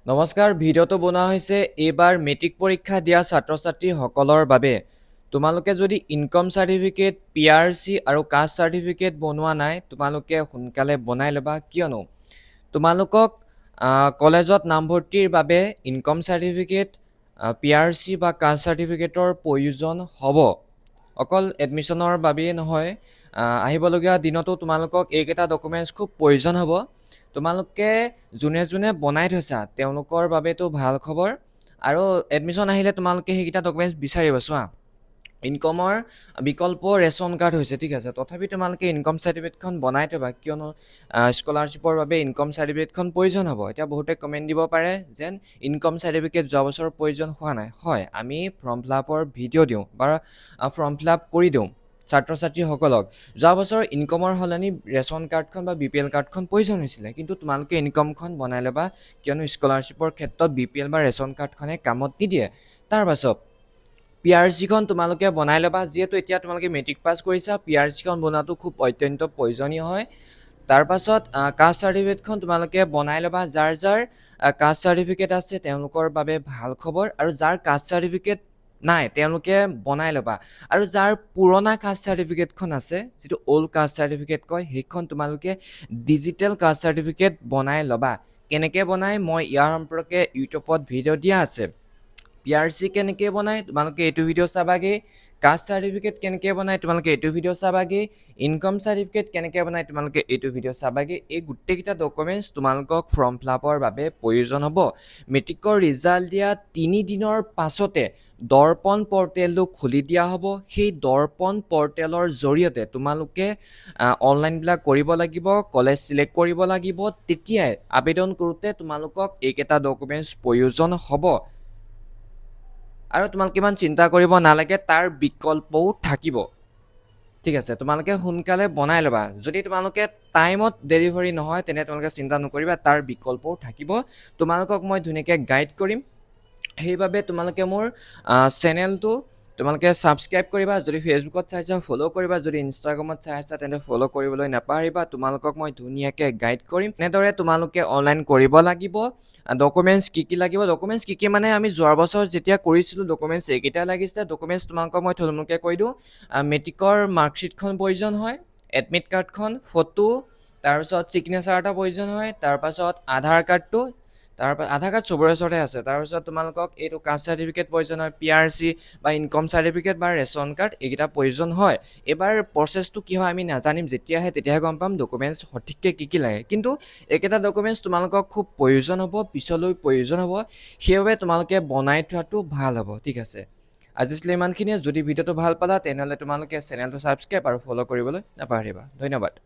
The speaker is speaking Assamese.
নমস্কাৰ ভিডিঅ'টো বনোৱা হৈছে এইবাৰ মেট্ৰিক পৰীক্ষা দিয়া ছাত্ৰ-ছাত্ৰী সকলৰ বাবে তোমালোকে যদি ইনকাম সাৰ্টিফিকেট পিআৰসি আৰু কাষ্ট সাৰ্টিফিকেট বনোৱা নাই তোমালোকে সোনকালে বনাই লবা কিয়নো তোমালোকক কলেজত নামভৰ্তিৰ বাবে ইনকাম সাৰ্টিফিকেট পিআৰসি বা কাষ্ট সাৰ্টিফিকেটৰ প্ৰয়োজন হ'ব অকল এডমিশনৰ বাবেই নহয় আহিবলগীয়া দিনতো তোমালোকক এইকেইটা ডকুমেন্টছ খুব প্ৰয়োজন হ'ব তোমালোকে যোনে যোনে বনাই থৈছা তেওঁলোকৰ বাবেতো ভাল খবৰ আৰু এডমিশন আহিলে তোমালোকে সেইকেইটা ডকুমেন্টছ বিচাৰিবা চোৱা ইনকামৰ বিকল্প ৰেচন কাৰ্ড হৈছে ঠিক আছে তথাপি তোমালোকে ইনকাম সাৰ্টিফিকেটখন বনাই থবা কিয়নো স্কলাৰশ্বিপৰ বাবে ইনকাম সাৰ্টিফিকেটখন প্ৰয়োজন হ'ব এতিয়া বহুতে কমেন্ট দিব পাৰে যেন ইনকাম সাৰ্টিফিকেট যোৱা বছৰ প্ৰয়োজন হোৱা নাই হয় আমি ফৰ্ম ফিলআপৰ ভিডিঅ' দিওঁ বা ফৰ্ম ফিলআপ কৰি দিওঁ ছাত্ৰ-ছাত্ৰীসকলক যোৱা বছৰ ইনকামৰ হলনি ৰেচন কাৰ্ডখন বা বিপিএল কাৰ্ডখন প্ৰয়োজন হৈছিলে কিন্তু তোমালোকে ইনকামখন বনাই ল'বা কিয়নো স্কলাৰশ্বিপৰ ক্ষেত্ৰত বিপিএল বা ৰেচন কাৰ্ডখনে কামত নিদিয়ে তাৰ পাছত পিআৰসিখন তোমালোকে বনাই ল'বা যেহেতু এতিয়া তোমালোকে মেট্ৰিক পাছ কৰিছা পিআৰসিখন বনোৱাটো খুব অত্যন্ত প্ৰয়োজনীয় হয় তাৰ পাছত কাষ্ট সাৰ্টিফিকেটখন তোমালোকে বনাই ল'বা যাৰ যাৰ কাষ্ট সাৰ্টিফিকেট আছে তেওঁলোকৰ বাবে ভাল খবৰ আৰু যাৰ কাষ্ট সাৰ্টিফিকেট নাই তেওঁলোকে বনাই ল'বা আৰু যাৰ পুৰণা কাষ্ট সাৰ্টিফিকেটখন আছে যেটো ওল্ড কাষ্ট সাৰ্টিফিকেট কয় সেইখন তোমালোকে ডিজিটেল কাষ্ট সাৰ্টিফিকেট বনাই ল'বা কেনেকৈ বনাই মই ইয়াৰ সম্পৰ্কে ইউটিউবত ভিডিঅ' দিয়া আছে পিআৰসি কেনেকৈ বনাই তোমালোকে এইটো ভিডিঅ' চাবাগে কাষ্ট সাৰ্টিফিকেট কেনেকৈ বনাই তোমালোকে এইটো ভিডিঅ' চাবাগে ইনকাম সাৰ্টিফিকেট কেনেকৈ বনাই তোমালোকে এইটো ভিডিঅ' চাবাগে এই গোটেইকেইটা ডকুমেন্টছ তোমালোকক ফৰ্ম ফিলআপৰ বাবে প্ৰয়োজন হ'ব মেট্ৰিকৰ ৰিজাল্ট দিয়া 3 দিনৰ পাছতে দৰ্পণ পৰ্টেলটো খুলি দিয়া হ'ব সেই দৰ্পণ পৰ্টেলৰ জৰিয়তে তোমালোকে অনলাইনবিলাক কৰিব লাগিব কলেজ সিলেক্ট কৰিব লাগিব তেতিয়াই আবেদন কৰোঁতে তোমালোকক এইকেইটা ডকুমেন্টছ প্ৰয়োজন হ'ব আৰু তোমালোকে ইমান চিন্তা কৰিব নালাগে তাৰ বিকল্পও থাকিব ঠিক আছে তোমালোকে সোনকালে বনাই ল'বা যদি তোমালোকে টাইমত ডেলিভাৰী নহয় তেনে তোমালোকে চিন্তা নকৰিবা তাৰ বিকল্পও থাকিব তোমালোকক মই ধুনীয়াকৈ গাইড কৰিম সেইবাবে তোমালোকে মোৰ চেনেলটো তোমালোকে সাবস্ক্ৰাইব কৰিবা যদি ফেসবুকত চাইছা ফলো কৰিবা যদি ইনষ্টাগ্ৰামত চাইছা তেন্তে ফলো কৰিবলৈ নাপাহৰিবা তোমালোকক মই ধুনীয়াকৈ গাইড কৰিম এনেদৰে তোমালোকে অনলাইন কৰিব লাগিব ডকুমেন্টছ কি লাগিব ডকুমেন্টছ কি মানে আমি যোৱা বছৰ যেতিয়া কৰিছিলোঁ ডকুমেন্টছ এইকেইটা লাগিছিলে ডকুমেন্টছ তোমালোকক মই থুলমূলকৈ কৈ দিওঁ মেট্ৰিকৰ মাৰ্কশ্বিটখন প্ৰয়োজন হয় এডমিট কাৰ্ডখন ফটো তাৰপিছত চিগনেচাৰ এটা প্ৰয়োজন হয় তাৰপাছত আধাৰ কাৰ্ডটো তাৰপাছত আধাৰ কাৰ্ড চবৰে ওচৰতে আছে তাৰপিছত তোমালোকক এইটো কাষ্ট সাৰ্টিফিকেট প্ৰয়োজন হয় পিআৰসি বা ইনকাম সাৰ্টিফিকেট বা ৰেচন কাৰ্ড এইকেইটা প্ৰয়োজন হয় এবাৰ প্ৰচেছটো কি হয় আমি নাজানিম যেতিয়াহে তেতিয়াহে গম পাম ডকুমেন্টছ সঠিককৈ কি লাগে কিন্তু এইকেইটা ডকুমেন্টছ তোমালোকক খুব প্ৰয়োজন হ'ব পিছলৈ প্ৰয়োজন হ'ব সেইবাবে তোমালোকে বনাই থোৱাটো ভাল হ'ব ঠিক আছে আজিলৈ ইমানখিনিয়ে যদি ভিডিঅ'টো ভাল পালা তেনেহ'লে তোমালোকে চেনেলটো সাবস্ক্ৰাইব আৰু ফলো কৰিবলৈ নাপাহৰিবা ধন্যবাদ